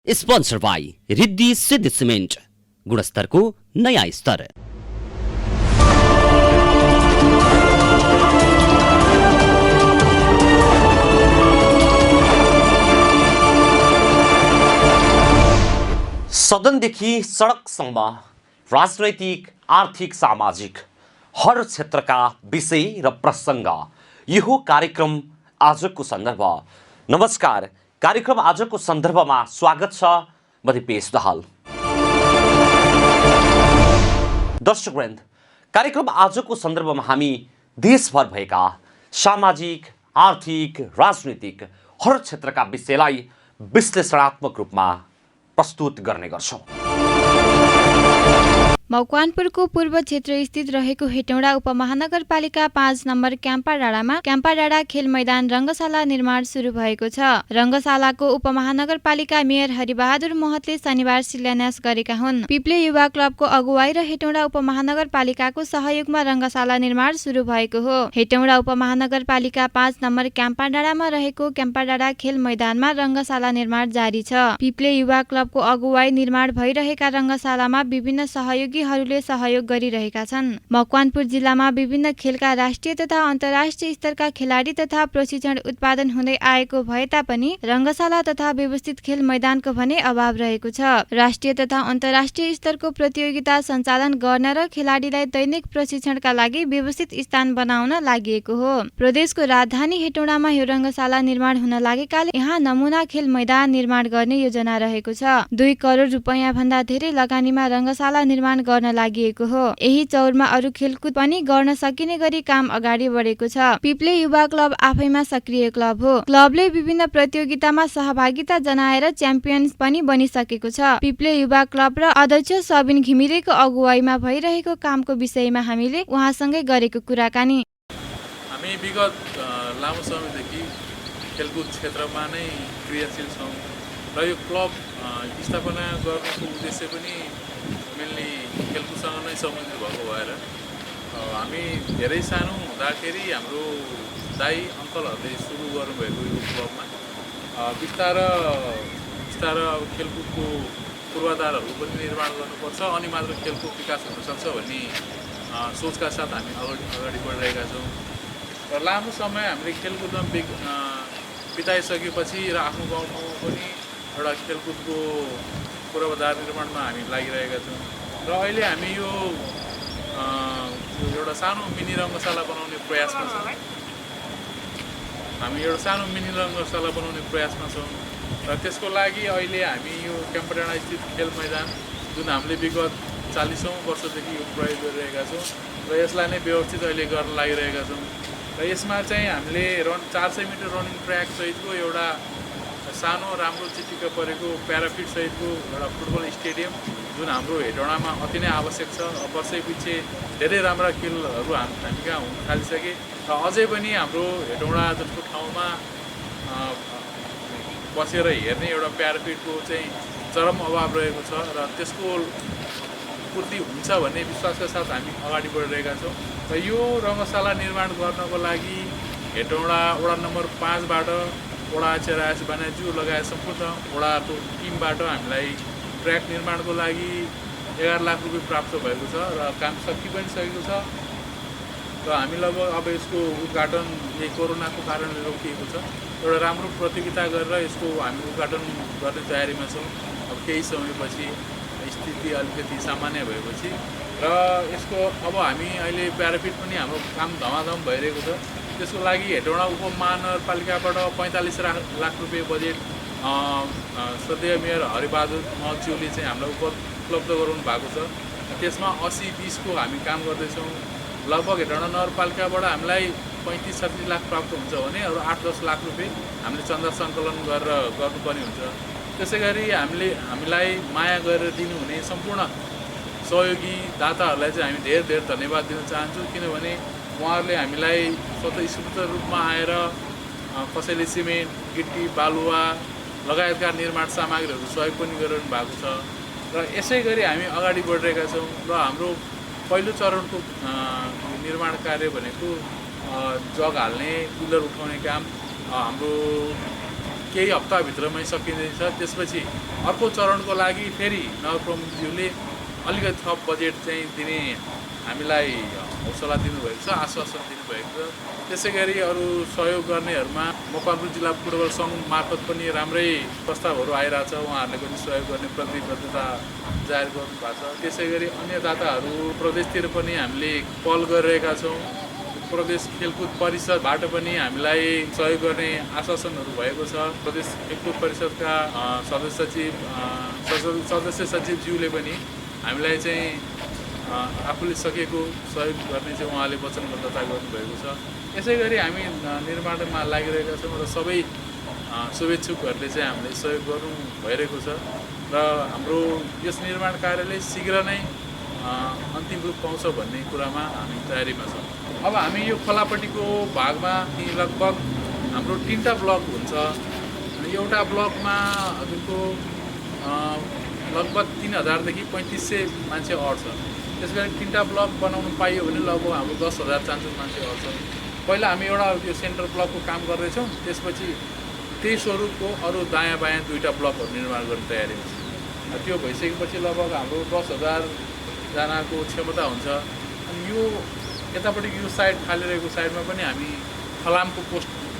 Sponsor by Riddhi Siddhi cement, गुणस्तरको नयाँ स्तर। सदनदेखि सडकसम्म राजनैतिक, आर्थिक, सामाजिक हर क्षेत्रका विषय र प्रसङ्ग, यो कार्यक्रम आजको सन्दर्भ। नमस्कार, कार्यक्रम आजको सन्दर्भमा स्वागत छ। म दिपेश दाहाल। दर्शकवृन्द, कार्यक्रम आजको सन्दर्भमा हामी देशभर भएका सामाजिक, आर्थिक, राजनीतिक हर क्षेत्रका विषयलाई विश्लेषणात्मक रूपमा प्रस्तुत गर्ने गर्छौं। मकवानपुरको पूर्व क्षेत्र स्थित रहेको हेटौँडा उपमहानगरपालिका 5 नम्बर क्याम्पा डाँडा खेल मैदान रङ्गशाला निर्माण सुरु भएको छ। रङ्गशालाको उपमहानगरपालिका मेयर हरिबहादुर महतले शनिबार शिलान्यास गरेका हुन्। पिप्ले युवा क्लबको अगुवाई र हेटौँडा उपमहानगरपालिकाको सहयोगमा रङ्गशाला निर्माण सुरु भएको हो। हेटौँडा उपमहानगरपालिका 5 नम्बर क्याम्पा डाँडामा रहेको क्याम्पा डाँडा खेल मैदानमा रङ्गशाला निर्माण जारी छ। पिप्ले युवा क्लबको अगुवाई निर्माण भइरहेका रङ्गशालामा विभिन्न सहयोगी हरूले सहयोग गरिरहेका छन्। मकवानपुर जिल्लामा विभिन्न खेलका राष्ट्रिय तथा अन्तर्राष्ट्रिय स्तरका खेलाडी तथा प्रशिक्षण उत्पादन हुँदै आएको भए तापनि रङ्गशाला तथा व्यवस्थित खेल मैदानको भने अभाव रहेको छ। राष्ट्रिय तथा अन्तर्राष्ट्रिय स्तरको प्रतियोगिता सञ्चालन गर्न र खेलाडीलाई दैनिक प्रशिक्षणका लागि व्यवस्थित स्थान बनाउन लागि हो। प्रदेशको राजधानी हेटौँडामा यो रङ्गशाला निर्माण हुन लागेकाले यहाँ नमुना खेल मैदान निर्माण गर्ने योजना रहेको छ। 2 करोड रुपैयाँ भन्दा धेरै लगानीमा रङ्गशाला निर्माण गर्न लागि हो। यही चौरमा अरू खेलकुद पनि गर्न सकिने गरी काम अगाडि बढेको छ। पिप्ले युवा क्लब आफैमा सक्रिय क्लब हो। क्लबले विभिन्न प्रतियोगितामा सहभागिता जनाएर च्याम्पियन पनि बनिसकेको छ। पिप्ले युवा क्लब र अध्यक्ष सबिन घिमिरेको अगुवाईमा भइरहेको कामको विषयमा हामीले उहाँसँगै गरेको कुराकानी। हामी विगत लामो समयदेखि खेलकुद क्षेत्रमा नै क्रियाशील छौँ र यो क्लब स्थापना गर्नुको उद्देश्य पनि मेनली खेलकुदसँग नै सम्बन्धित भएको भएर हामी धेरै सानो हुँदाखेरि हाम्रो दाइ अङ्कलहरूले सुरु गर्नुभएको यो क्लबमा बिस्तारै अब खेलकुदको पूर्वाधारहरू पनि निर्माण गर्नुपर्छ, अनि मात्र खेलकुद विकास हुनसक्छ भन्ने सोचका साथ हामी अगाडि बढिरहेका छौँ। र लामो समय हामीले खेलकुदमा बिताइसकेपछि र आफ्नो गाउँमा पनि एउटा खेलकुदको पूर्वाधार निर्माणमा हामी लागिरहेका छौँ। र अहिले हामी यो एउटा सानो मिनी रङ्गशाला बनाउने प्रयासमा छौँ। र त्यसको लागि अहिले हामी यो क्याम्पा डाँडा स्थित खेल मैदान, जुन हामीले विगत 40औँ वर्षदेखि यो प्रयोग गरिरहेका छौँ र यसलाई नै व्यवस्थित अहिले गर्न लागिरहेका छौँ। र यसमा चाहिँ हामीले 400 मिटर रनिङ ट्र्याक सहितको एउटा सानो राम्रो चिटिक्क परेको प्याराफिट सहितको एउटा फुटबल स्टेडियम, जुन हाम्रो हेटौँडामा अति नै आवश्यक छ। वर्षैपछि धेरै राम्रा खेलहरू हामी कहाँ हुन थालिसके र अझै पनि हाम्रो हेटौँडा जस्तो ठाउँमा बसेर हेर्ने एउटा प्याराफिटको चाहिँ चरम अभाव रहेको छ र त्यसको पूर्ति हुन्छ भन्ने विश्वासका साथ हामी अगाडि बढिरहेका छौँ। र यो रङ्गशाला निर्माण गर्नको लागि हेटौँडा वडा नम्बर 5बाट वडा अध्यक्ष बानाज्यू लगायत सम्पूर्ण वडाको टिमबाट हामीलाई ट्र्याक निर्माणको लागि 11 लाख रुपियाँ प्राप्त भएको छ र काम सकि पनि सकेको छ। र हामी लगभग अब यसको उद्घाटन यही कोरोनाको कारणले रोकिएको छ। एउटा राम्रो प्रतियोगिता गरेर यसको हामी उद्घाटन गर्ने तयारीमा छौँ। अब केही समयपछि स्थिति अलिकति सामान्य भएपछि र यसको अब हामी अहिले प्याराफिट पनि हाम्रो काम धमाधम भइरहेको छ। त्यसको लागि हेटौँडा उपमहानगरपालिकाबाट 45 लाख रुपियाँ बजेट श्रद्धेय मेयर हरिबहादुर महतज्यूले चाहिँ हामीलाई उपलब्ध गराउनु भएको छ। त्यसमा 80-20 को हामी काम गर्दैछौँ। लगभग हेटौँडा नगरपालिकाबाट हामीलाई 35-36 लाख प्राप्त हुन्छ भने अरू 8-10 लाख रुपियाँ हामीले चन्दा सङ्कलन गरेर गर्नुपर्ने हुन्छ। त्यसै गरी हामीलाई माया गरेर दिनुहुने सम्पूर्ण सहयोगी दाताहरूलाई चाहिँ हामी धेरै धन्यवाद दिन चाहन्छु, किनभने उहाँहरूले हामीलाई स्वतःस्फूर्त रूपमा आएर कसैले सिमेन्ट, गिट्टी, बालुवा लगायतका निर्माण सामग्रीहरू सहयोग पनि गरिरहनु भएको छ। र यसै गरी हामी अगाडि बढिरहेका छौँ। र हाम्रो पहिलो चरणको निर्माण कार्य भनेको जग हाल्ने, पिलर उठाउने काम हाम्रो केही हप्ताभित्रमै सकिँदैछ। त्यसपछि अर्को चरणको लागि फेरि नगर प्रमुखज्यूले अलिकति थप बजेट चाहिँ दिने हामीलाई हौसला दिनुभएको छ, आश्वासन दिनुभएको छ। त्यसै गरी अरू सहयोग गर्नेहरूमा मकवानपुर जिल्ला फुटबल सङ्घ मार्फत पनि राम्रै प्रस्तावहरू आइरहेछ। उहाँहरूले पनि सहयोग गर्ने प्रतिबद्धता जाहेर गर्नुभएको छ। त्यसै गरी अन्य दाताहरू प्रदेशतिर पनि हामीले पहल गरिरहेका छौँ। प्रदेश खेलकुद परिषदबाट पनि हामीलाई सहयोग गर्ने आश्वासनहरू भएको छ। प्रदेश खेलकुद परिषदका सदस्य सचिवज्यूले पनि हामीलाई चाहिँ आफूले सकेको सहयोग गर्ने चाहिँ उहाँले वचनबद्धता गर्नुभएको छ। यसै गरी हामी निर्माणमा लागिरहेका छौँ र सबै शुभेच्छुकहरूले चाहिँ हामीले सहयोग गर्नु भइरहेको छ र हाम्रो यस निर्माण कार्यले शीघ्र नै अन्तिम रूप पाउँछ भन्ने कुरामा हामी तयारीमा छौँ। अब हामी यो खोलापट्टिको भागमा लगभग हाम्रो 3टा ब्लक हुन्छ। एउटा ब्लकमा हजुरको लगभग 3000 देखि 3500 मान्छे अट्छ। त्यस गरी 3टा ब्लक बनाउनु पाइयो भने लगभग हाम्रो 10,000 चान्सेस मान्छे अट्छ। पहिला हामी एउटा यो सेन्ट्रल ब्लकको काम गर्दैछौँ। त्यसपछि त्यही स्वरूपको अरू दायाँ बायाँ 2टा ब्लकहरू निर्माण गर्ने तयारीमा छ। त्यो भइसकेपछि लगभग हाम्रो 10,000 जनाको क्षमता हुन्छ। अनि यो यतापट्टि यो साइड खाली रहेको साइडमा पनि हामी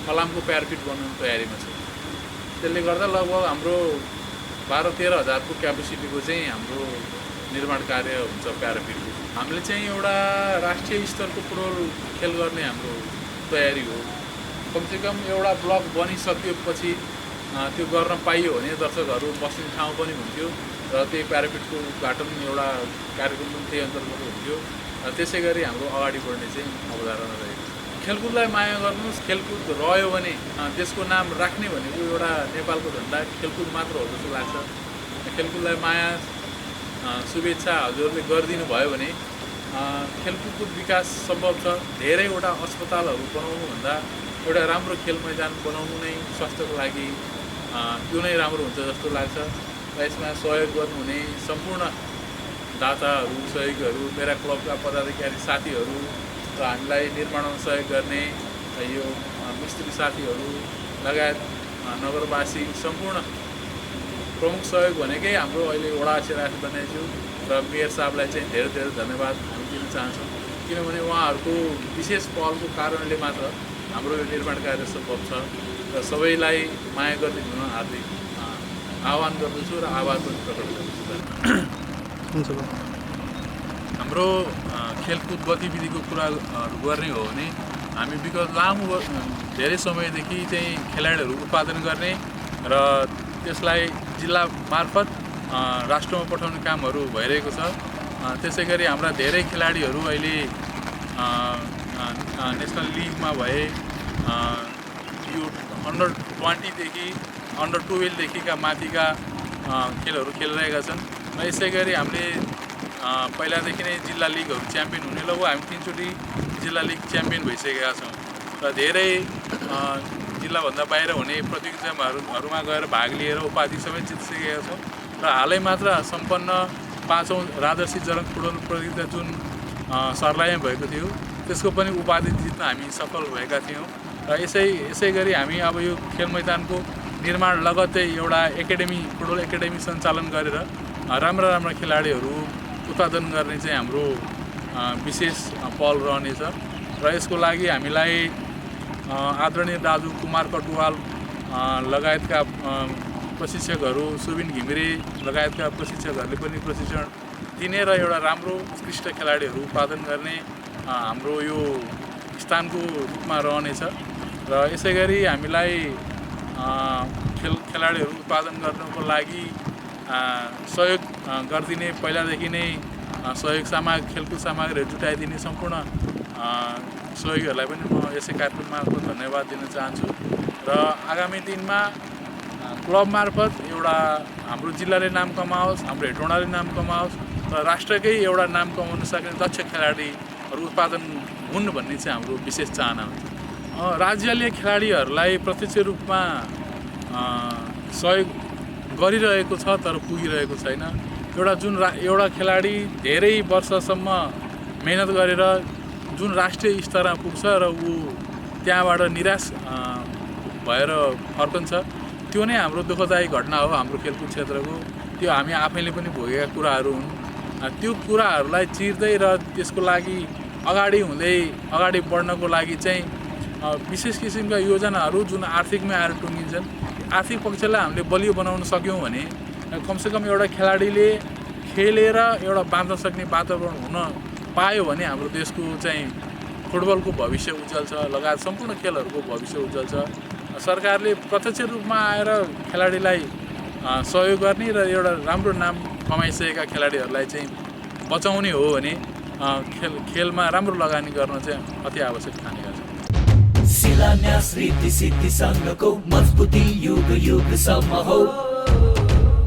फलामको प्याराफिट बनाउने तयारीमा छौँ। त्यसले गर्दा लगभग हाम्रो 12-13 हजारको क्यापेसिटीको चाहिँ हाम्रो निर्माण कार्य हुन्छ प्याराफिटको। हामीले चाहिँ एउटा राष्ट्रिय स्तरको फुटबल खेल गर्ने हाम्रो तयारी हो। कमसेकम एउटा ब्लक बनिसकेपछि त्यो गर्न पाइयो भने दर्शकहरू बस्ने ठाउँ पनि हुन्थ्यो र त्यही प्याराफिटको उद्घाटन एउटा कार्यक्रम पनि त्यही अन्तर्गत हुन्थ्यो। त्यसै गरी हाम्रो अगाडि बढ्ने चाहिँ अवधारणा रहेको छ। खेलकुदलाई माया गर्नुहोस्। खेलकुद रह्यो भने देशको नाम राख्ने भनेको एउटा नेपालको झन्डा खेलकुद मात्र हो जस्तो लाग्छ। खेलकुदलाई माया शुभेच्छा हजुरहरूले गरिदिनु भयो भने खेलकुदको विकास सम्भव छ। धेरैवटा अस्पतालहरू बनाउनुभन्दा एउटा राम्रो खेल मैदान बनाउनु नै स्वास्थ्यको लागि त्यो नै राम्रो हुन्छ जस्तो लाग्छ। र यसमा सहयोग गर्नुहुने सम्पूर्ण दाताहरू, सहयोगीहरू, मेरा क्लबका पदाधिकारी साथीहरू र हामीलाई निर्माणमा सहयोग गर्ने यो मिस्त्री साथीहरू लगायत नगरवासी सम्पूर्ण प्रमुख सहयोग भनेकै हाम्रो अहिले वडा अध्यक्ष बन्नेज्यू र मेयर साहबलाई चाहिँ धेरै धेरै धन्यवाद हामी दिन चाहन्छौँ। किनभने उहाँहरूको विशेष पहलको कारणले मात्र हाम्रो यो निर्माण कार्य सम्भव छ। र सबैलाई माया गरिदिनु हार्दिक आह्वान गर्दछु र आभार पनि प्रकट गर्दछु। हाम्रो खेलकुद गतिविधिको कुरा गर्ने हो भने हामी विगत लामो धेरै समयदेखि चाहिँ खेलाडीहरू उत्पादन गर्ने र त्यसलाई जिल्ला मार्फत राष्ट्रमा पठाउने कामहरू भइरहेको छ। त्यसै गरी हाम्रा धेरै खेलाडीहरू अहिले नेसनल लिगमा भए यो अन्डर 20 देखि अन्डर 12 देखिका माथिका खेलहरू खेलिरहेका छन्। र यसै गरी हामीले पहिलादेखि नै जिल्ला लिगहरू च्याम्पियन हुने लगभग हामी 3 चोटि जिल्ला लिग च्याम्पियन भइसकेका छौँ र धेरै जिल्लाभन्दा बाहिर हुने प्रतियोगिताहरूमा गएर भाग लिएर उपाधि समेत जितिसकेका छौँ। र हालै मात्र सम्पन्न 5औं राजर्षि जरङ फुटबल प्रतियोगिता जुन सर्लाहीमा भएको थियो त्यसको पनि उपाधि जित्न हामी सफल भएका थियौँ। र यसै गरी हामी अब यो खेल मैदानको निर्माण लगत्तै एउटा फुटबल एकाडेमी सञ्चालन गरेर राम्रा खेलाडीहरू उत्पादन गर्ने चाहिँ हाम्रो विशेष पहल रहनेछ। र यसको लागि हामीलाई आदरणीय दाजु कुमार कटुवाल लगायतका प्रशिक्षकहरू, सुबिन घिमिरे लगायतका प्रशिक्षकहरूले पनि प्रशिक्षण दिने र एउटा राम्रो उत्कृष्ट खेलाडीहरू उत्पादन गर्ने हाम्रो यो स्थानको रूपमा रहनेछ। र यसै गरी हामीलाई खेलाडीहरू उत्पादन गर्नको लागि सहयोग गरिदिने पहिलादेखि नै सहयोग खेलकुद सामग्रीहरू जुटाइदिने सम्पूर्ण सहयोगीहरूलाई पनि म यसै कार्यक्रम मार्फत धन्यवाद दिन चाहन्छु। र आगामी दिनमा क्लब मार्फत एउटा हाम्रो जिल्लाले नाम कमाओस्, हाम्रो हेटौँडाले नाम कमाओस् र राष्ट्रकै एउटा नाम कमाउन सक्ने दक्ष खेलाडीहरू उत्पादन हुन् भन्ने चाहिँ हाम्रो विशेष चाहना हुन्छ। राज्यले खेलाडीहरूलाई प्रत्यक्ष रूपमा सहयोग गरिरहेको छ तर पुगिरहेको छैन। एउटा खेलाडी धेरै वर्षसम्म मेहनत गरेर जुन राष्ट्रिय स्तरमा पुग्छ र ऊ त्यहाँबाट निराश भएर फर्कन्छ। त्यो नै हाम्रो दुःखदायी घटना हो हाम्रो खेलकुद क्षेत्रको। त्यो हामी आफैले पनि भोगेका कुराहरू हुन्। त्यो कुराहरूलाई चिर्दै र त्यसको लागि अगाडि बढ्नको लागि चाहिँ विशेष किसिमका योजनाहरू जुन आर्थिकमै आएर टुङ्गिन्छन्, आर्थिक पक्षलाई हामीले बलियो बनाउन सक्यौँ भने कमसेकम एउटा खेलाडीले खेलेर एउटा बाँच्न सक्ने वातावरण हुन पायो भने हाम्रो देशको चाहिँ फुटबलको भविष्य उज्जवल छ, लगायत सम्पूर्ण खेलहरूको भविष्य उज्जवल छ। सरकारले प्रत्यक्ष रूपमा आएर खेलाडीलाई सहयोग गर्ने र एउटा राम्रो नाम कमाइसकेका खेलाडीहरूलाई चाहिँ बचाउने हो भने खेलमा राम्रो लगानी गर्न चाहिँ अति आवश्यक ठानेका छौँ। शिलान्यास रीति सिद्धि सङ्घको मजबुती युग युगसम्म हो।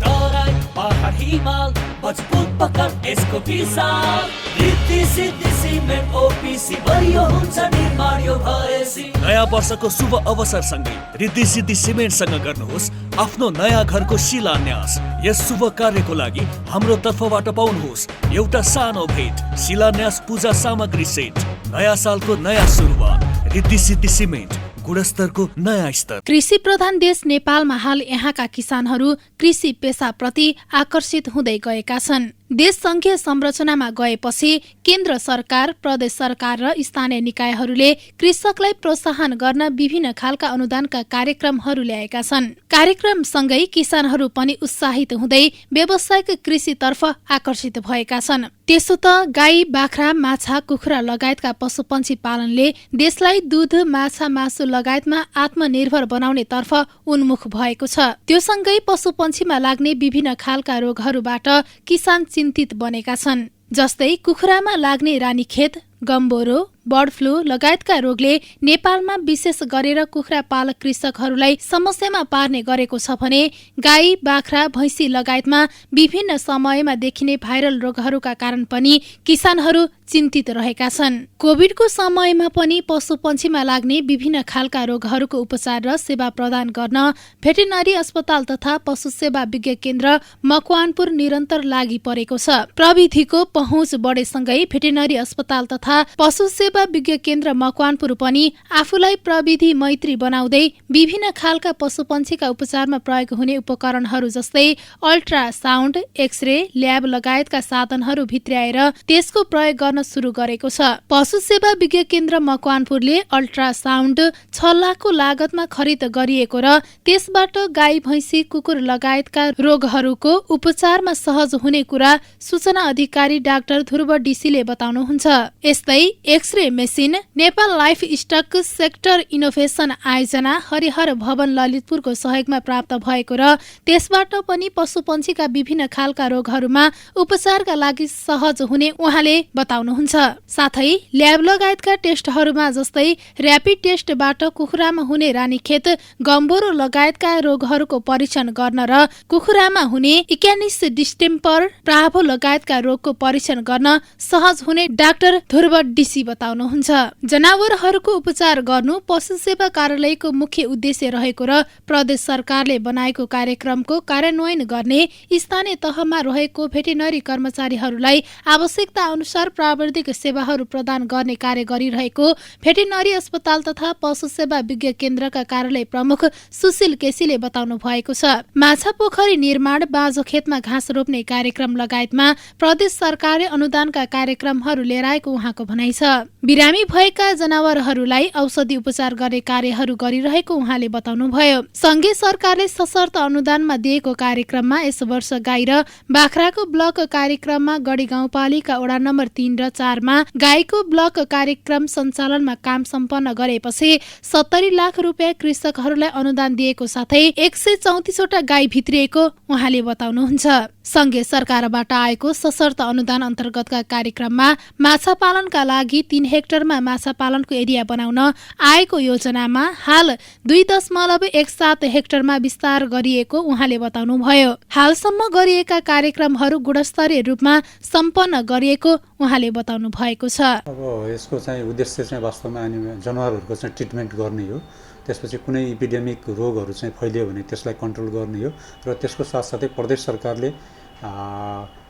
तराई पहाड हिमाल मजबुत पकड यसको विशाल। रीति सिद्धि सिमेन्ट ओपिसी बलियो हुन्छ निर्माण यो भएसी। नयाँ वर्षको शुभ अवसरसँगै ऋद्धि सिद्धि सिमेन्टसँग गर्नुहोस् आफ्नो नयाँ घरको शिलान्यास। यस शुभ कार्यको लागि हाम्रो तर्फबाट पाउनुहोस् एउटा सानो भेट, शिलान्यास पूजा सामग्री सेट। नयाँ सालको नयाँ सुरुवात, ऋद्धि सिद्धि सिमेन्ट, गुणस्तरको नयाँ स्तर। कृषि प्रधान देश नेपालमा हाल यहाँका किसानहरू कृषि पेसाप्रति आकर्षित हुँदै गएका छन्। देश संघीय संरचनामा गएपछि केन्द्र सरकार, प्रदेश सरकार र स्थानीय निकायहरूले कृषकलाई प्रोत्साहन गर्न विभिन्न खालका अनुदानका कार्यक्रमहरू ल्याएका छन्। कार्यक्रमसँगै किसानहरू पनि उत्साहित हुँदै व्यावसायिक कृषितर्फ आकर्षित भएका छन्। त्यसो त गाई, बाख्रा, माछा, कुखुरा लगायतका पशुपन्छी पालनले देशलाई दूध, माछा, मासु लगायतमा आत्मनिर्भर बनाउने तर्फ उन्मुख भएको छ। त्यो सँगै पशुपन्छीमा लाग्ने विभिन्न खालका रोगहरूबाट किसान चिन्तित बनेका छन्। जस्तै कुखुरामा लाग्ने रानीखेत, गम्बोरो, बर्ड फ्लू लगायतका रोगले नेपालमा विशेष गरेर कुखुरा पालक कृषकहरूलाई समस्यामा पार्ने गरेको छ भने गाई, बाख्रा, भैँसी लगायतमा विभिन्न समयमा देखिने भाइरल रोगहरूका कारण पनि किसानहरू चिन्तित रहेका छन्। कोभिडको समयमा पनि पशुपन्छीमा लाग्ने विभिन्न खालका रोगहरूको उपचार र सेवा प्रदान गर्न भेटेरिनरी अस्पताल तथा पशु सेवा विज्ञ केन्द्र मकवानपुर निरन्तर लागि परेको छ। प्रविधिको पहुँच बढेसँगै भेटेरिनरी अस्पताल तथा पशु सेवा विज्ञ केन्द्र मकवानपुर पनि आफूलाई प्रविधि मैत्री बनाउँदै विभिन्न खालका पशुपन्छीका उपचारमा प्रयोग हुने उपकरणहरू जस्तै अल्ट्रासाउन्ड, एक्सरे, ल्याब लगायतका साधनहरू भित्र्याएर त्यसको प्रयोग गर्न सुरु गरेको छ। पशु सेवा विज्ञ केन्द्र मकवानपुरले अल्ट्रासाउन्ड 6 लाखको लागतमा खरिद गरिएको र त्यसबाट गाई, भैँसी, कुकुर लगायतका रोगहरूको उपचारमा सहज हुने कुरा सूचना अधिकारी डाक्टर ध्रुव डीसीले बताउनुहुन्छ। यस्तै x ray machine Nepal life stock sector innovation आयोजना हरिहर भवन ललितपुरको सहयोगमा प्राप्त भएको र त्यसबाट पनि पशुपन्छीका विभिन्न खालका रोगहरूमा उपचारका लागि सहज हुने उहाँले बताउनुहुन्छ। साथै ल्याब लगायतका टेस्टहरूमा जस्तै र्यापिड टेस्टबाट कुखुरामा हुने रानीखेत, गम्बोरो लगायतका रोगहरूको परीक्षण गर्न र कुखुरामा हुने इक्यानिस डिस्टेम्पर, प्राभो लगायतका रोगको परीक्षण गर्न सहज हुने डाक्टर ध्रुव डीसी बताउनुहुन्छ। जनावरहरूको उपचार गर्नु पशु सेवा कार्यालयको मुख्य उद्देश्य रहेको र प्रदेश सरकारले बनाएको कार्यक्रमको कार्यान्वयन गर्ने स्थानीय तहमा रहेको भेटेरिनरी कर्मचारीहरूलाई आवश्यकता अनुसार प्राविधिक सेवाहरू प्रदान गर्ने कार्य गरिरहेको भेटेरिनरी अस्पताल तथा पशु सेवा विज्ञ केन्द्रका कार्यालय प्रमुख सुशील केसीले बताउनु भएको छ। माछा पोखरी निर्माण, बाँझो खेतमा घाँस रोप्ने कार्यक्रम लगायतमा प्रदेश सरकारले अनुदानका कार्यक्रमहरू लिएर आएको उहाँको भनाइ छ। बिरामी भएका जनावरहरूलाई औषधि उपचार गर्ने कार्यहरू गरिरहेको उहाँले बताउनुभयो। संघीय सरकारले सशर्त अनुदानमा दिएको कार्यक्रममा यस वर्ष गाई र बाख्राको ब्लक कार्यक्रममा गढी गाउँपालिका वडा नम्बर 3 र 4 मा गाईको ब्लक कार्यक्रम सञ्चालनमा काम सम्पन्न गरेपछि 70 लाख रुपियाँ कृषकहरूलाई अनुदान दिएको साथै 134 वटा गाई भित्रिएको उहाँले बताउनुहुन्छ। संघीय सरकारबाट आएको सशर्त अनुदान अन्तर्गतका कार्यक्रममा माछा पालनका लागि 3 हेक्टरमा माछा पालनको एरिया बनाउन आएको योजनामा हाल 2.17 हेक्टरमा विस्तार गरिएको उहाँले बताउनुभयो। हालसम्म गरिएका कार्यक्रमहरू गुणस्तरीय रूपमा सम्पन्न गरिएको उहाँले बताउनु भएको छ। अब यसको चाहिँ उद्देश्य चाहिँ वास्तवमा जनावरहरूको चाहिँ ट्रिटमेन्ट गर्ने हो। त्यसपछि कुनै इपिडेमिक रोगहरू चाहिँ फैलियो भने त्यसलाई कन्ट्रोल गर्ने हो र त्यसको साथसाथै प्रदेश सरकारले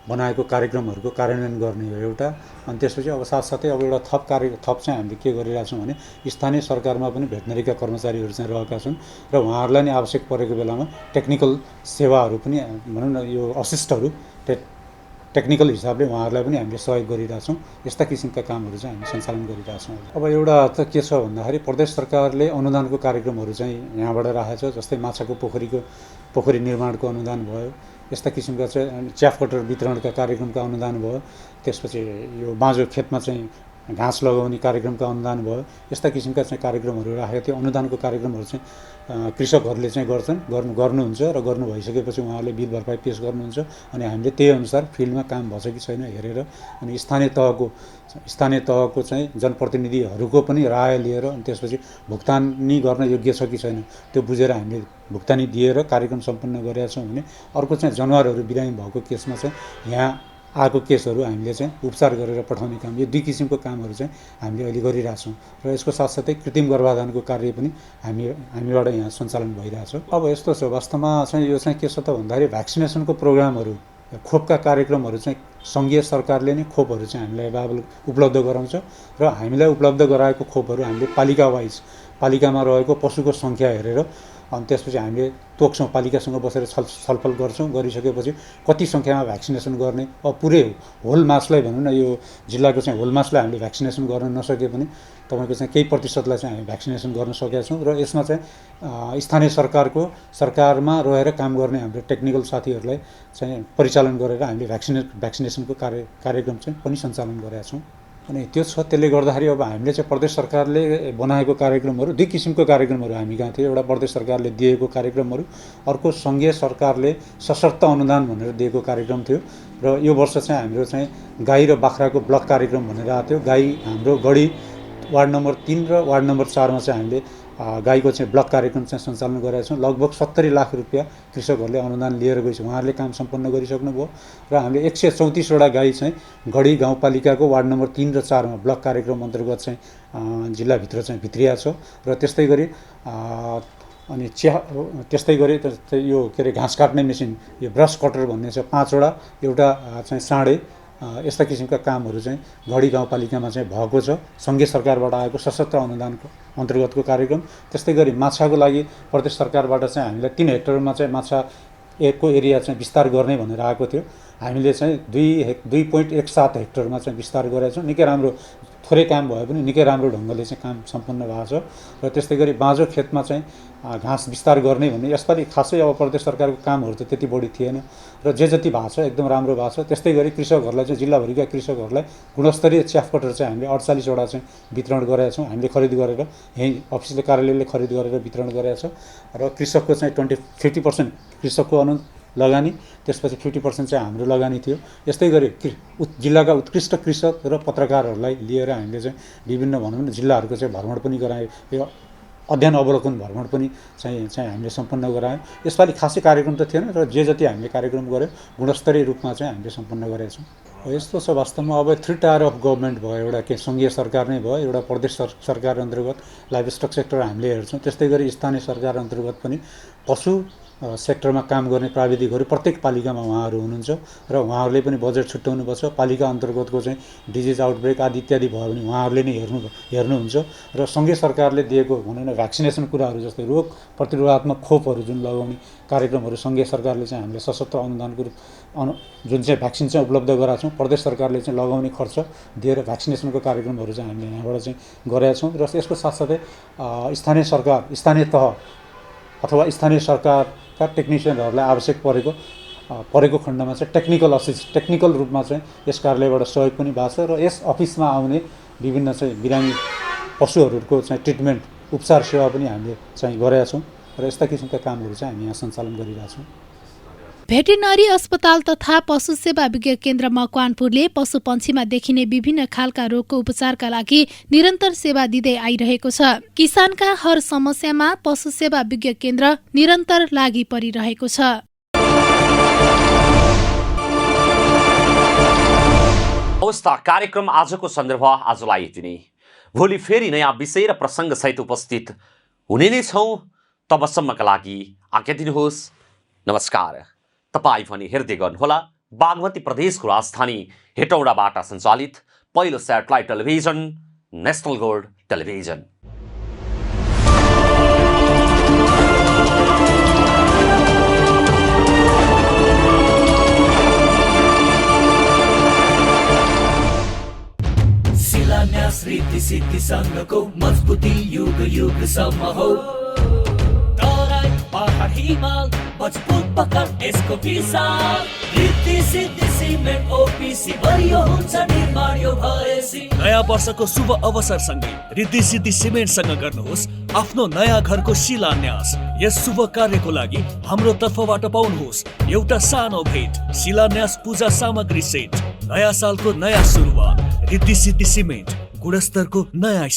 बनाएको कार्यक्रमहरूको कार्यान्वयन गर्ने हो एउटा। अनि त्यसपछि अब साथसाथै अब एउटा थप चाहिँ हामीले के गरिरहेछौँ भने स्थानीय सरकारमा पनि भेटनरीका कर्मचारीहरू चाहिँ रहेका छन् र उहाँहरूलाई नै आवश्यक परेको बेलामा टेक्निकल सेवाहरू पनि भनौँ न यो असिस्टहरू टेक्निकल हिसाबले उहाँहरूलाई पनि हामीले सहयोग गरिरहेछौँ। यस्ता किसिमका कामहरू चाहिँ हामी सञ्चालन गरिरहेछौँ। अब एउटा त के छ भन्दाखेरि प्रदेश सरकारले अनुदानको कार्यक्रमहरू चाहिँ यहाँबाट राखेको छ। जस्तै माछाको पोखरी निर्माणको अनुदान भयो, यस्ता किसिमका चाहिँ च्याफ कटर वितरणका कार्यक्रमका अनुदान भयो, त्यसपछि यो बाँझो खेतमा चाहिँ घाँस लगाउने कार्यक्रमका अनुदान भयो। यस्ता किसिमका चाहिँ कार्यक्रमहरू राखेको थियो। अनुदानको कार्यक्रमहरू चाहिँ कृषकहरूले चाहिँ गर्नुहुन्छ र गर्नु भइसकेपछि उहाँहरूले बिल भरपाई पेश गर्नुहुन्छ अनि हामीले त्यही अनुसार फिल्डमा काम भन्छ कि छैन हेरेर अनि स्थानीय तहको चाहिँ जनप्रतिनिधिहरूको पनि राय लिएर अनि त्यसपछि भुक्तानी गर्न योग्य छ कि छैन त्यो बुझेर हामीले भुक्तानी दिएर कार्यक्रम सम्पन्न गरेका छौँ भने अर्को चाहिँ जनावरहरू बिरामी भएको केसमा चाहिँ यहाँ आएको केसहरू हामीले चाहिँ उपचार गरेर पठाउने काम, यो 2 किसिमको कामहरू चाहिँ हामीले अहिले गरिरहेछौँ र यसको साथसाथै कृत्रिम गर्भाधानको कार्य पनि हामीबाट यहाँ सञ्चालन भइरहेछ। अब यस्तो छ वास्तवमा चाहिँ यो चाहिँ के छ त भन्दाखेरि भ्याक्सिनेसनको प्रोग्रामहरू खोपका कार्यक्रमहरू चाहिँ सङ्घीय सरकारले नै खोपहरू चाहिँ हामीलाई उपलब्ध गराउँछ र हामीलाई उपलब्ध गराएको खोपहरू हामीले पालिकामा रहेको पशुको सङ्ख्या हेरेर अनि त्यसपछि हामीले तोक्छौँ, पालिकासँग बसेर छलफल गर्छौँ। गरिसकेपछि कति सङ्ख्यामा भ्याक्सिनेसन गर्ने, अब पुरै होल मासलाई भनौँ न यो जिल्लाको चाहिँ होल मासलाई हामीले भ्याक्सिनेसन गर्न नसके पनि तपाईँको चाहिँ केही प्रतिशतलाई चाहिँ हामी भ्याक्सिनेसन गर्न सकेका छौँ र यसमा चाहिँ स्थानीय सरकारमा रहेर काम गर्ने हाम्रो टेक्निकल साथीहरूलाई चाहिँ परिचालन गरेर हामीले भ्याक्सिनेसनको कार्यक्रम चाहिँ पनि सञ्चालन गरेका छौँ। अनि त्यो छ, त्यसले गर्दाखेरि अब हामीले चाहिँ प्रदेश सरकारले बनाएको कार्यक्रमहरू 2 किसिमको कार्यक्रमहरू हामी कहाँ थियो। एउटा प्रदेश सरकारले दिएको कार्यक्रमहरू, अर्को सङ्घीय सरकारले सशर्त अनुदान भनेर दिएको कार्यक्रम थियो र यो वर्ष चाहिँ हाम्रो चाहिँ गाई र बाख्राको ब्लक कार्यक्रम भनेर आएको थियो। गाई हाम्रो गढी वार्ड नम्बर 3 र वार्ड नम्बर 4 मा चाहिँ हामीले गाईको चाहिँ ब्लक कार्यक्रम चाहिँ सञ्चालन गरेका छौँ। लगभग 70 लाख रुपियाँ कृषकहरूले अनुदान लिएर गएछ, उहाँहरूले काम सम्पन्न गरिसक्नुभयो र हामीले 134 वटा गाई चाहिँ गढी गाउँपालिकाको वार्ड नम्बर 3 र 4 मा ब्लक कार्यक्रम अन्तर्गत चाहिँ जिल्लाभित्र चाहिँ भित्रिया छ र त्यस्तै गरी अनि त्यस्तै गरी यो के अरे घाँस काट्ने मेसिन यो ब्रस कटर भन्ने छ 5 वटा, एउटा चाहिँ साँडे, यस्ता किसिमका कामहरू चाहिँ गढी गाउँपालिकामा चाहिँ भएको छ सङ्घीय सरकारबाट आएको सशस्त्र अनुदानको अन्तर्गतको कार्यक्रम। त्यस्तै गरी माछाको लागि प्रदेश सरकारबाट चाहिँ हामीलाई 3 हेक्टरमा चाहिँ माछाको एरिया चाहिँ विस्तार गर्ने भनेर आएको थियो। हामीले चाहिँ 2.17 हेक्टरमा चाहिँ विस्तार गरेका छौँ। निकै राम्रो, थोरै काम भए पनि निकै राम्रो ढङ्गले चाहिँ काम सम्पन्न भएको छ र त्यस्तै गरी बाँझो खेतमा चाहिँ घाँस विस्तार गर्ने भन्ने यसपालि खासै अब प्रदेश सरकारको कामहरू त त्यति बढी थिएन र जे जति भएको छ एकदम राम्रो भएको छ। त्यस्तै गरी कृषकहरूलाई चाहिँ जिल्लाभरिका कृषकहरूलाई गुणस्तरीय च्याफ कटर चाहिँ हामीले 48 वटा चाहिँ वितरण गरेका छौँ। हामीले खरिद गरेर यहीँ अफिसले कार्यालयले खरिद गरेर वितरण गरेका छ र कृषकको चाहिँ 50% कृषकको लगानी, त्यसपछि 50% चाहिँ हाम्रो लगानी थियो। यस्तै गरी जिल्लाका उत्कृष्ट कृषक र पत्रकारहरूलाई लिएर हामीले चाहिँ विभिन्न भनौँ न जिल्लाहरूको चाहिँ भ्रमण पनि गरायौँ, अध्ययन अवलोकन भ्रमण पनि चाहिँ हामीले सम्पन्न गरायौँ। यसपालि खासै कार्यक्रम त थिएन र जे जति हामीले कार्यक्रम गऱ्यौँ गुणस्तरीय रूपमा चाहिँ हामीले सम्पन्न गरेका छौँ। यस्तो छ वास्तवमा अब 3 टायर अफ गभर्मेन्ट भयो, एउटा के सङ्घीय सरकार नै भयो, एउटा प्रदेश सरकार अन्तर्गत लाइभ स्टक सेक्टर हामीले हेर्छौँ। त्यस्तै गरी स्थानीय सरकार अन्तर्गत पनि पशु सेक्टरमा काम गर्ने प्राविधिकहरू प्रत्येक पालिकामा उहाँहरू हुनुहुन्छ र उहाँहरूले पनि बजेट छुट्याउनुपर्छ। पालिका अन्तर्गतको चाहिँ डिजिज आउटब्रेक आदि इत्यादि भयो भने उहाँहरूले नै हेर्नुहुन्छ र सङ्घीय सरकारले दिएको भनौँ न भ्याक्सिनेसन कुराहरू जस्तै रोग प्रतिरोधात्मक खोपहरू जुन लगाउने कार्यक्रमहरू सङ्घीय सरकारले चाहिँ हामीले सशस्त्र अनुदानको जुन चाहिँ भ्याक्सिन चाहिँ उपलब्ध गराएको छौँ, प्रदेश सरकारले चाहिँ लगाउने खर्च दिएर भ्याक्सिनेसनको कार्यक्रमहरू चाहिँ हामीले यहाँबाट चाहिँ गरेका छौँ र यसको साथसाथै स्थानीय तह अथवा स्थानीय सरकारका टेक्निसियनहरूलाई आवश्यक परेको खण्डमा चाहिँ टेक्निकल रूपमा चाहिँ यस कार्यालयबाट सहयोग पनि भएको छ र यस अफिसमा आउने विभिन्न चाहिँ बिरामी पशुहरूको चाहिँ ट्रिटमेन्ट उपचार सेवा पनि हामीले चाहिँ गरेका छौँ र यस्ता किसिमका कामहरू चाहिँ हामी यहाँ सञ्चालन गरिरहेछौँ। भेटेरिनरी अस्पताल तथा पशु सेवा विज्ञ केन्द्र मकवानपुरले पशुपन्छीमा देखिने विभिन्न खालका रोगको उपचारका लागि निरन्तर सेवा दिँदै आइरहेको छ। किसानका हर समस्यामा पशु सेवा विज्ञ केन्द्र निरन्तर लागि परिरहेको छ। अवस्था कार्यक्रम आजको सन्दर्भ आजलाई यति नै। भोलि फेरि नयाँ विषय र प्रसङ्ग सहित उपस्थित हुने नै छौँ। तबसम्मका लागि आज्ञा दिनुहोस्। नमस्कार। तपाईँ पनि हेर्दै गर्नुहोला बागमती प्रदेशको राजधानी हेटौडाबाट सञ्चालित पहिलो satellite television national gold television. शिलान्यास रीति सिद्धि सङ्घको मजबुती युग युगसम्म हो। तराई पहाड हिमाल मजबुत पकड यसको विशाल। रीति सिद्धि सिमेन्ट ओपिसी बलियो हुन्छ निर्माण यो भएसी। नयाँ वर्षको शुभ अवसरसँगै रिद्धि सिद्धि सिमेन्टसँग गर्नुहोस् आफ्नो नयाँ घरको शिलान्यास। यस शुभ कार्यको लागि हाम्रो तर्फबाट पाउनुहोस् एउटा सानो भेट, शिलान्यास पूजा सामग्री सेट। नयाँ सालको नयाँ सुरुवात, रिद्धि सिद्धि सिमेन्ट, गुणस्तरको नयाँ